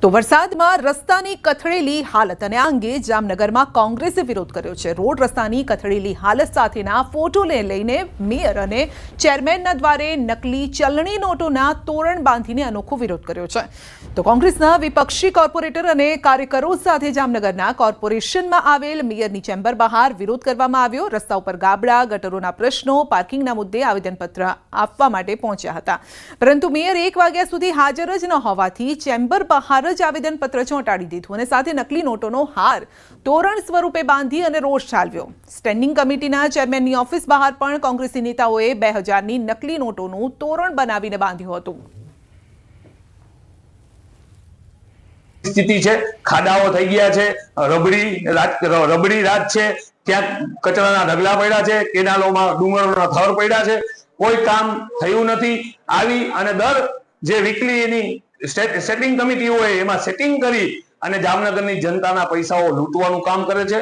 તો વરસાદમાં રસ્તાની કથળેલી હાલત અને આ અંગે જામનગરમાં કોંગ્રેસે વિરોધ કર્યો છે। રોડ રસ્તાની કથળેલી હાલત સાથેના ફોટોને લઈને મેયર અને ચેરમેનના દ્વારે નકલી ચલણી નોટોના તોરણ બાંધીને અનોખો વિરોધ કર્યો છે। તો કોંગ્રેસના વિપક્ષી કોર્પોરેટર અને કાર્યકરો સાથે જામનગરના કોર્પોરેશનમાં આવેલ મેયરની ચેમ્બર બહાર વિરોધ કરવામાં આવ્યો। રસ્તા ઉપર ગાબડા, ગટરોના પ્રશ્નો, પાર્કિંગના મુદ્દે આવેદનપત્ર આપવા માટે પહોંચ્યા હતા, પરંતુ મેયર 1 વાગ્યા સુધી હાજર જ ન હોવાથી ચેમ્બર બહાર આવેદનપત્ર ચોંટાડી દીધું અને સાથે નકલી નોટોનો હાર તોરણ સ્વરૂપે બાંધી અને રોષ ઠાલવ્યો। સ્ટેન્ડિંગ કમિટીના ચેરમેનની ઓફિસ બહાર પણ કોંગ્રેસી નેતાઓએ 2000ની નકલી નોટોનું તોરણ બનાવીને બાંધ્યું હતું। સ્થિતિ છે, ખાડાઓ થઈ ગયા છે, રબડી રાત છે, ક્યાંક કચરાના ઢગલા પડ્યા છે, કેનાલોમાં ડુંગરોના થર પડ્યા છે, કોઈ કામ થયું નથી। આવી અને દર જે વીકલી એની સેટિંગ કમિટી હોય એમાં સેટિંગ કરી અને જામનગરની જનતાના પૈસાઓ લૂંટવાનું કામ કરે છે।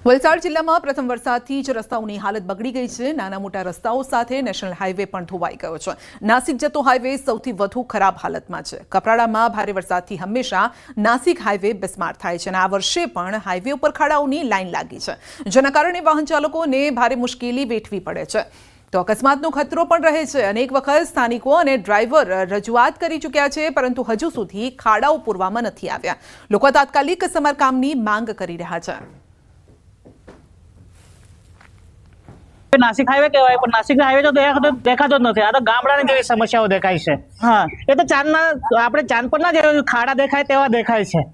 વલસાડ જિલ્લામાં પ્રથમ વરસાદથી જ રસ્તાઓની હાલત બગડી ગઈ છે। નાના મોટા રસ્તાઓ સાથે નેશનલ હાઈવે પણ ધોવાઈ ગયો છે। નાસિક જતો હાઈવે સૌથી વધુ ખરાબ હાલતમાં છે। કપરાડામાં ભારે વરસાદથી હંમેશા નાસિક હાઈવે બિસ્માર થાય છે અને આ વર્ષે પણ હાઈવે ઉપર ખાડાઓની લાઈન લાગી છે, જેના કારણે વાહન ચાલકોને ભારે મુશ્કેલી વેઠવી પડે છે। તો અકસ્માતનો ખતરો પણ રહે છે। અનેક વખત સ્થાનિકો અને ડ્રાઈવર રજૂઆત કરી ચૂક્યા છે, પરંતુ હજુ સુધી ખાડાઓ પૂરવામાં નથી આવ્યા। લોકો તાત્કાલિક સમારકામની માંગ કરી રહ્યા છે। નાસિક હાઈવે કહેવાય, પણ નાસિક હાઈવે તો દેખાતો જ નથી। આ તો ગામડાની જેવી સમસ્યાઓ દેખાય છે। હા, એ તો આપણે ચાંદ પર ના જે ખાડા દેખાય તેવા દેખાય છે।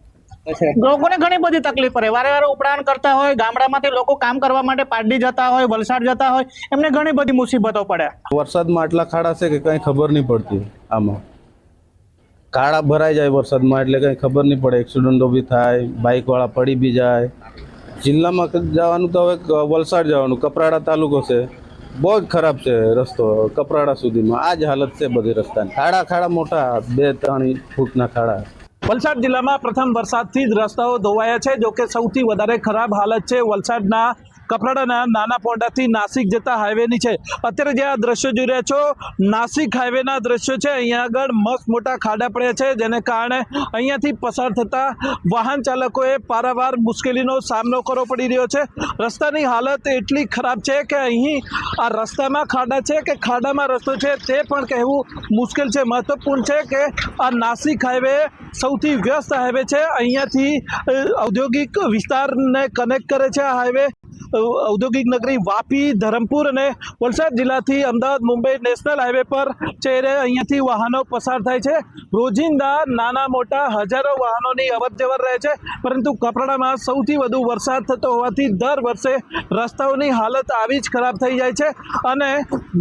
લોકોને ઘણી બધી તકલીફ પડે, વારે વારે ઉપડાણ કરતા હોય, ગામડામાંથી લોકો કામ કરવા માટે પારડી જતા હોય, વલસાડ જતા હોય, એમને ઘણી બધી મુસીબતો પડે। વરસાદમાં આટલા ખાડા છે કે કઈ ખબર નહીં પડતી। આમાં ખાડા ભરાઈ જાય વરસાદમાં એટલે કઈ ખબર નહીં પડે, એક્સિડન્ટો બી થાય, બાઇક વાળા પડી બી જાય। જિલ્લામાં જવાનું તો હવે વલસાડ જવાનું, કપરાડા તાલુકો છે, બહુ જ ખરાબ છે રસ્તો। કપરાડા સુધીમાં આ જ હાલત છે બધી રસ્તાની। ખાડા મોટા 2-3 ફૂટના ખાડા। વલસાડ જિલ્લામાં પ્રથમ વરસાદથી જ રસ્તાઓ ધોવાયા છે। જોકે સૌથી વધારે ખરાબ હાલત છે વલસાડના કપરાડાના નાના પોંડાથી નાસિક જતા હાઈવેની છે। અત્યારે જે આ દ્રશ્યો જોઈ રહ્યા છો, નાસિક હાઈવેના દ્રશ્યો છે। અહીંયા આગળ મસ્ત મોટા ખાડા પડ્યા છે, જેને કારણે અહીંયાથી પસાર થતા વાહન ચાલકોએ પારાવાર મુશ્કેલીનો સામનો કરવો પડી રહ્યો છે। રસ્તાની હાલત એટલી ખરાબ છે કે અહીં આ રસ્તામાં ખાડા છે કે ખાડામાં રસ્તો છે તે પણ કહેવું મુશ્કેલ છે। મહત્વપૂર્ણ છે કે આ નાસિક હાઈવે સૌથી વ્યસ્ત હાઈવે છે। અહીંયાથી ઔદ્યોગિક વિસ્તારને કનેક્ટ કરે છે આ હાઈવે। ઔદ્યોગિક નગરી વાપી, ધરમપુર અને વલસાડ જિલ્લાથી અમદાવાદ, મુંબઈ નેશનલ હાઈવે પર છે, અહીંયાથી વાહનો પસાર થાય છે। રોજિંદા નાના મોટા હજારો વાહનોની અવરજવર રહે છે, પરંતુ કપરાડામાં સૌથી વધુ વરસાદ થતો હોવાથી દર વર્ષે રસ્તાઓની હાલત આવી જ ખરાબ થઈ જાય છે અને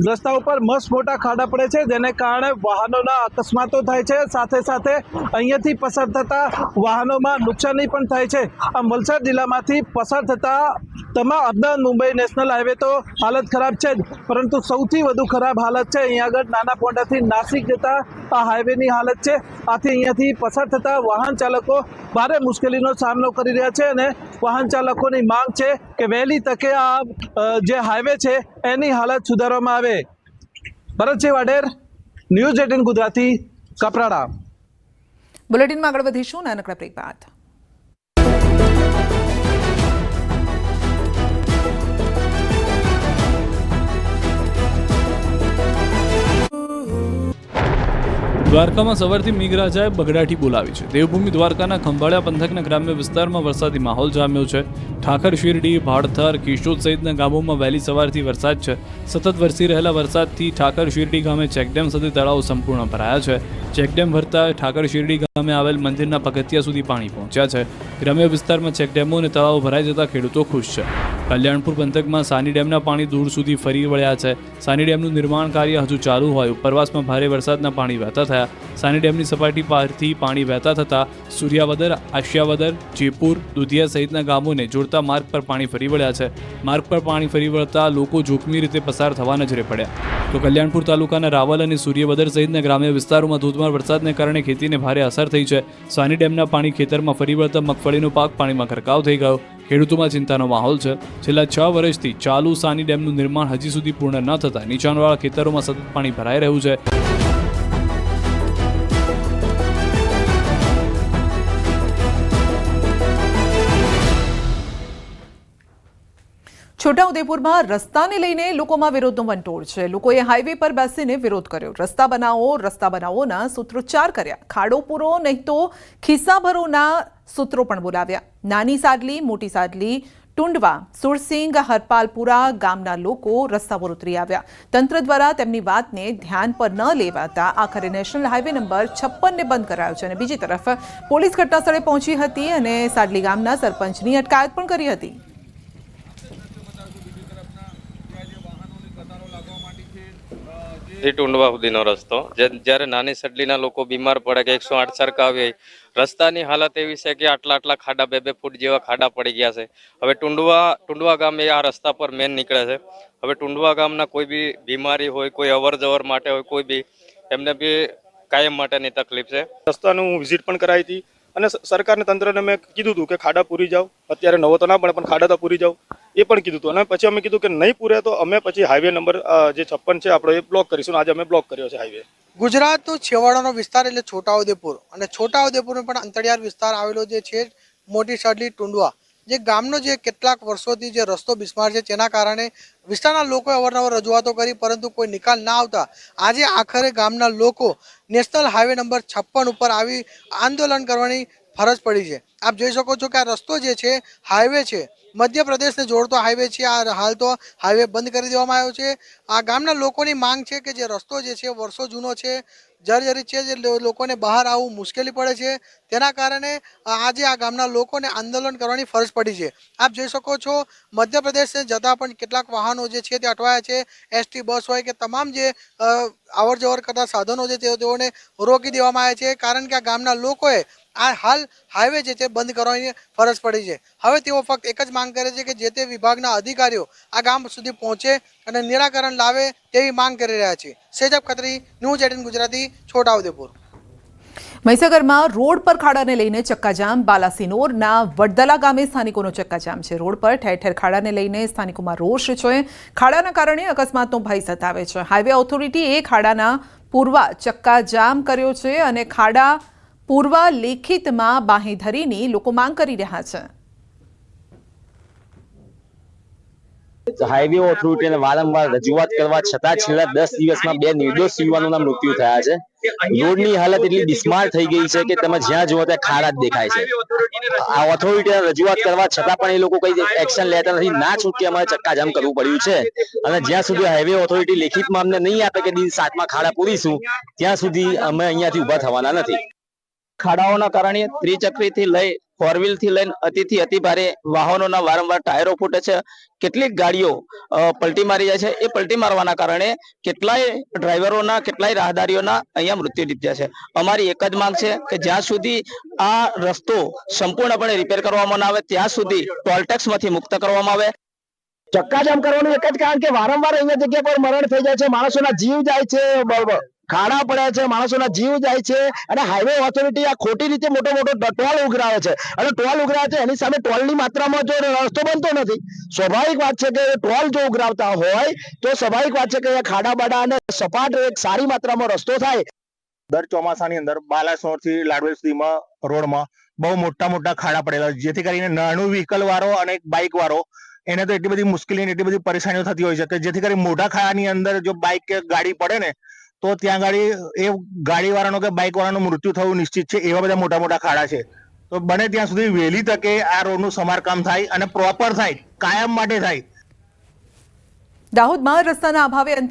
રસ્તા ઉપર મસ્ત મોટા ખાડા પડે છે, જેને કારણે વાહનોના અકસ્માતો થાય છે, સાથે સાથે અહીંયાથી પસાર થતા વાહનોમાં નુકસાની પણ થાય છે। આમ વલસાડ જિલ્લામાંથી પસાર થતા તમામ અમદાવાદ મુંબઈ નેશનલ હાઈવે તો હાલત ખરાબ છે જ, પરંતુ સૌથી વધુ ખરાબ હાલત છે અહીંયા આગળ નાના પોંડાથી નાસિક જતા આ હાઈવેની હાલત છે। આથી અહીંયાથી પસાર થતા વાહન ચાલકો ભારે મુશ્કેલીનો સામનો કરી રહ્યા છે અને વાહન ચાલકોની માંગ છે કે વહેલી તકે આ જે હાઈવે છે એની હાલત સુધારવામાં આવે। ભરતસિંહ વાડેર, ન્યૂઝ 18 ગુજરાતી, કપરાડા। બુલેટિનમાં આગળ વધીશું નાનકડા બ્રેક બાદ। દ્વારકામાં સવારથી મેઘરાજાએ બગડાટી બોલાવી છે। દેવભૂમિ દ્વારકાના ખંભાળિયા પંથકના ગ્રામ્ય વિસ્તારમાં વરસાદી માહોલ જામ્યો છે। ઠાકર શિરડી, ભાડથર, કિશોદ સહિતના ગામોમાં વહેલી સવારથી વરસાદ છે। સતત વરસી રહેલા વરસાદથી ઠાકર શિરડી ગામે ચેકડેમ સાથે તળાવ સંપૂર્ણ ભરાયા છે। ચેકડેમ ભરતા ઠાકર શિરડી ગામે આવેલ મંદિરના પગથિયા સુધી પાણી પહોંચ્યા છે। ગ્રામ્ય વિસ્તારમાં ચેકડેમો અને તળાવો ભરાઈ જતા ખેડૂતો ખુશ છે। કલ્યાણપુર પંથકમાં સાની ડેમના પાણી દૂર સુધી ફરી વળ્યા છે। સાની ડેમનું નિર્માણ કાર્ય હજુ ચાલુ હોય ઉપરવાસમાં ભારે વરસાદના પાણી વહેતા થયા। સાની ડેમની સપાટી પરથી પાણી વહેતા થતાં સૂર્યાવદર, આશિયાવદર, જેપુર, દુધિયા સહિતના ગામોને જોડતા માર્ગ પર પાણી ફરી વળ્યા છે। માર્ગ પર પાણી ફરી વળતા લોકો જોખમી રીતે પસાર થવા નજરે પડ્યા। તો કલ્યાણપુર તાલુકાના રાવલ અને સૂર્યવદર સહિતના ગ્રામ્ય વિસ્તારોમાં ધોધમાર વરસાદને કારણે ખેતીને ભારે અસર થઈ છે। સાની ડેમના પાણી ખેતરમાં ફરી વળતા મગફળીનો પાક પાણીમાં ગરકાવ થઈ ગયો। ખેડૂતોમાં ચિંતાનો માહોલ છે। છેલ્લા 6 વર્ષથી ચાલુ સાની ડેમનું નિર્માણ હજી સુધી પૂર્ણ ન થતાં નીચાણવાળા ખેતરોમાં સતત પાણી ભરાઈ રહ્યું છે। છોટાઉદેપુરમાં રસ્તાને લઈને લોકોમાં વિરોધનો વંટોળ છે. લોકોએ હાઈવે પર બેસીને વિરોધ કર્યો. રસ્તા બનાવોના સૂત્રોચ્ચાર કર્યા. ખાડો પૂરો નહીં તો ખિસ્સા ભરોના સૂત્રો પણ બોલાવ્યા. નાની સાડલી, મોટી સાડલી, ટુંડવા, સુરસિંગ, હરપાલપુરા ગામના લોકો રસ્તા પર ઉતરી આવ્યા. તંત્ર દ્વારા તેમની વાતને ધ્યાન પર ન લેવાતા આખરે નેશનલ હાઈવે નંબર 56ને બંધ કરાયો છે અને બીજી તરફ પોલીસ ઘટનાસ્થળે પહોંચી હતી અને સાડલી ગામના સરપંચની અટકાયત પણ કરી હતી. ટુંડવા સુધીનો રસ્તો જ્યારે નાની સડલીના લોકો બીમાર પડે કે 108 સરકાવી રસ્તાની હાલત એવી છે કે આટલા ખાડા 2-2 ફૂટ જેવા ખાડા પડી ગયા છે. હવે ટુંડવા ગામ એ આ રસ્તા પર મેન નીકળે છે. હવે ટુંડવા ગામના કોઈ બી બીમારી હોય, કોઈ અવર જવર માટે હોય, કોઈ બી એમને બી કાયમ માટેની તકલીફ છે. રસ્તાનું હું વિઝિટ પણ કરાવી હતી અને સરકારને તંત્રને મેં કીધું હતું કે ખાડા પૂરી જાઓ, અત્યારે નવો તો ના પડે પણ ખાડા તો પૂરી જાઓ એ પણ કીધું હતું. અને પછી અમે કીધું કે નહીં પૂરે તો અમે પછી હાઈવે નંબર જે 56 છે આપણો એ બ્લોક કરીશું. આજે અમે બ્લોક કર્યો છે હાઈવે. ગુજરાતનો છેવાડાનો વિસ્તાર એટલે છોટાઉદેપુર અને છોટાઉદેપુરનો પણ અંતરિયાળ વિસ્તાર આવેલો જે છે મોટી સાડલી, ટુંડવા, જે ગામનો જે કેટલાક વર્ષોથી જે રસ્તો બિસ્માર છે તેના કારણે વિસ્તારના લોકોએ અવારનવાર રજૂઆતો કરી પરંતુ કોઈ નિકાલ ના આવતા આજે આખરે ગામના લોકો નેશનલ હાઈવે નંબર 56 ઉપર આવી આંદોલન કરવાની ફરજ પડી છે. આપ જોઈ શકો છો કે આ રસ્તો જે છે હાઈવે છે, મધ્યપ્રદેશને જોડતો હાઈવે છે. આ હાલ તો હાઈવે બંધ કરી દેવામાં આવ્યો છે. આ ગામના લોકોની માંગ છે કે જે રસ્તો જે છે વર્ષો જૂનો છે, જર્જરિત છે, જે લોકોને બહાર આવવું મુશ્કેલી પડે છે. તેના કારણે આજે આ ગામના લોકોને આંદોલન કરવાની ફરજ પડી છે. આપ જોઈ શકો છો મધ્યપ્રદેશને જતા પણ કેટલાક વાહનો જે છે તે અટવાયા છે. એસટી બસ હોય કે તમામ જે અવર જવર કરતા સાધનો છે તેઓને રોકી દેવામાં આવ્યા છે કારણ કે આ ગામના લોકોએ આ હાલ હાઈવે જે છે બંધ કરવાની ફરજ પડી છે. હવે તેઓ ફક્ત એક જ માંગ કરે છે કે જે તે વિભાગના અધિકારીઓ આ ગામ સુધી પહોંચે અને નિરાકરણ લાવે તેવી માંગ કરી રહ્યા છે. સેજબ ખત્રી, ન્યૂઝ 18 ગુજરાતી, છોટાઉદેપુર. મહીસાગરમાં રોડ પર ખાડાને લઈને ચક્કાજામ. બાલાસિનોરના વડદલા ગામે સ્થાનિકોનો ચક્કાજામ છે. રોડ પર ઠેર ઠેર ખાડાને લઈને સ્થાનિકોમાં રોષ છે. ખાડાના કારણે અકસ્માતનો ભય સતાવે છે. હાઈવે ઓથોરિટીએ ખાડાના પૂર્વા ચક્કાજામ કર્યો છે અને ખાડા પૂર્વા લેખિતમાં બાંહેધરીની લોકો માંગ કરી રહ્યા છે. હાઈવે ઓથોરિટીને વારંવાર રજૂઆત કરવા છતાં છેલ્લા 10 દિવસમાં 2 નિર્દોષ યુવાનોના મૃત્યુ થયા છે. રોડની હાલત એટલી બિસ્માર થઈ ગઈ છે કે તમે જ્યાં જુઓ ત્યાં ખાડા જ દેખાય છે. આ ઓથોરિટીને રજૂઆત કરવા છતાં પણ એ લોકો કઈ એક્શન લેતા નથી. ના છૂટકે અમારે ચક્કાજામ કરવું પડ્યું છે અને જ્યાં સુધી હાઈવે ઓથોરિટી લેખિતમાં અમને નહીં આપે કે દિન 7માં ખાડા પૂરીશું ત્યાં સુધી અમે અહીંયાથી ઊભા થવાના નથી. ખાડાઓના કારણે ત્રિચક્રીથી લઈ 4 થી લઈને અતિ ભારે વાહનોના વારંવાર ટાયરો ફૂટે છે. કેટલીક ગાડીઓ પલટી મારી જાય છે. એ પલટી મારવાના કારણે કેટલાય ડ્રાઈવરોના, કેટલાય રાહદારીઓના અહીંયા મૃત્યુ નીપજ્યા છે. અમારી એક જ માંગ છે કે જ્યાં સુધી આ રસ્તો સંપૂર્ણપણે રિપેર કરવામાં ના આવે ત્યાં સુધી ટોલ ટેક્સમાંથી મુક્ત કરવામાં આવે. ચક્કાજામ કરવાનું એક જ કારણ કે વારંવાર અહીંયા જગ્યા પર મરણ થઈ જાય છે, માણસોના જીવ જાય છે, ખાડા પડ્યા છે, માણસોના જીવ જાય છે અને હાઈવે ઓથોરિટી આ ખોટી રીતે મોટો ટોલ ઉઘરાવે છે અને ટોલ ઉઘરાવે છે એની સામે ટોલની માત્રામાં જો રસ્તો બનતો નથી. સ્વાભાવિક વાત છે કે ટોલ જો ઉઘરાવતા હોય તો સ્વાભાવિક વાત છે કે ખાડા બાડા અને સપાટ એક સારી માત્રામાં રસ્તો થાય. દર ચોમાસાની અંદર બાલાસોર થી લાડવેલ સુધીમાં રોડમાં બહુ મોટા ખાડા પડેલા જેથી કરીને નાનું વ્હીકલ વાળો અને બાઇક વાળો એને તો એટલી બધી મુશ્કેલી, એટલી બધી પરેશાનીઓ થતી હોય છે કે જેથી કરી મોટા ખાડાની અંદર જો બાઇક કે ગાડી પડે ને તો ત્યાં ગાડી એ ગાડી વાળાનો કે બાઇક વાળાનું મૃત્યુ થવું નિશ્ચિત છે. એવા બધા મોટા ખાડા છે. તો બને ત્યાં સુધી વહેલી તકે આ રોડનું સમારકામ થાય અને પ્રોપર થાય, કાયમ માટે થાય. દાહોદમાં રસ્તાના અભાવે અંતિમ